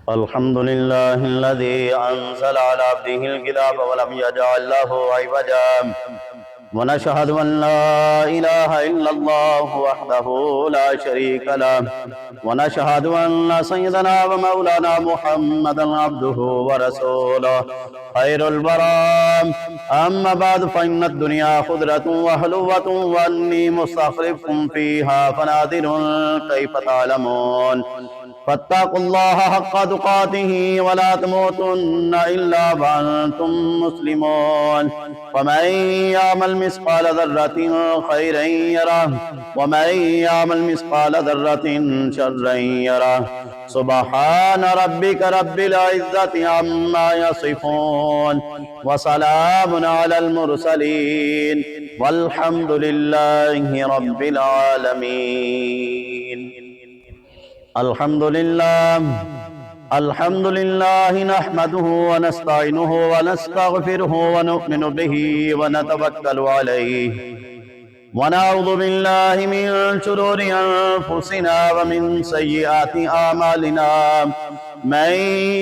الحمد لله الذي أنزل على عبده الكتاب ولم يجعل له عوجا ونشهد أن لا إله إلا الله وحده لا شريك له ونشهد أن سيدنا ومولانا محمدا عبده ورسوله خير البرام. أما بعد فإن الدنيا خضرة وحلوة وأني مستخلفكم فيها فنادر كيف تعلمون فاتقوا الله حق تقاته ولا تموتن إلا وأنتم مسلمون. ومن يعمل مثقال ذرة خيرا يره ومن يعمل مثقال ذرة شرا يره. سبحان ربك رب العزة عما يصفون وسلام على المرسلين والحمد لله رب العالمين. الحمد لله نحمده ونستعينه ونستغفره ونؤمن به ونتوكل عليه ونعوذ بالله من شرور أنفسنا ومن سيئات أعمالنا. من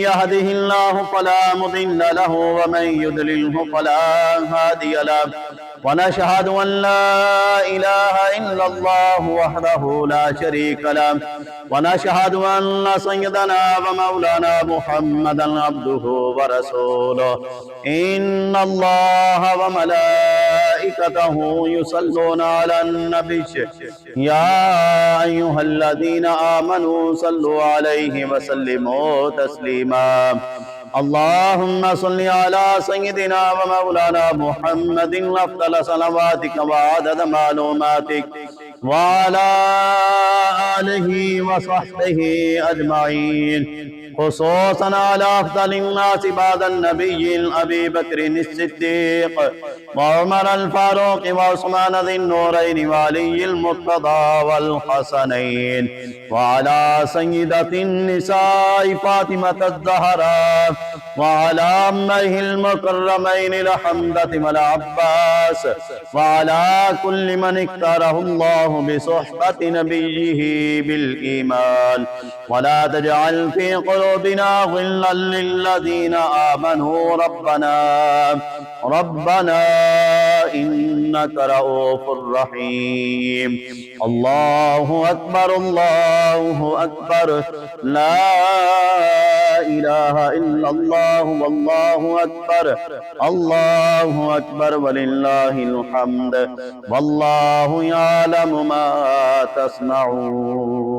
يهده الله فلا مضل له ومن يضلله فلا هادي له. ونشهد أن لا إله إلا الله وحده لا شريك له ونشهد أن سيدنا ومولانا محمدا عبده ورسوله. إن الله وملائكته يصلون على النبي يا أيها الذين آمنوا صلوا عليه وسلموا تسليما. اللهم صل على سيدنا ومولانا محمد أفضل صلواتك وعدد معلوماتك وعلى آله وصحبه أجمعين، خصوصا على أفضل الناس بعد النبي أبي بكر الصديق وعمر الفاروق وعثمان ذي النورين وعلي المرتضى والحسنين وعلى سيدة النساء فاطمة الزهراء وعلى أمه المكرمين الحمدة والعباس وعلى كل من اختاره الله بصحبة نبيه بالإيمان. ولا تجعل في قلوبنا غلا للذين آمنوا ربنا إنك رؤوف رحيم. الله أكبر الله أكبر لا إله إلا الله والله أكبر الله أكبر ولله الحمد والله يعلم ما تصنعون.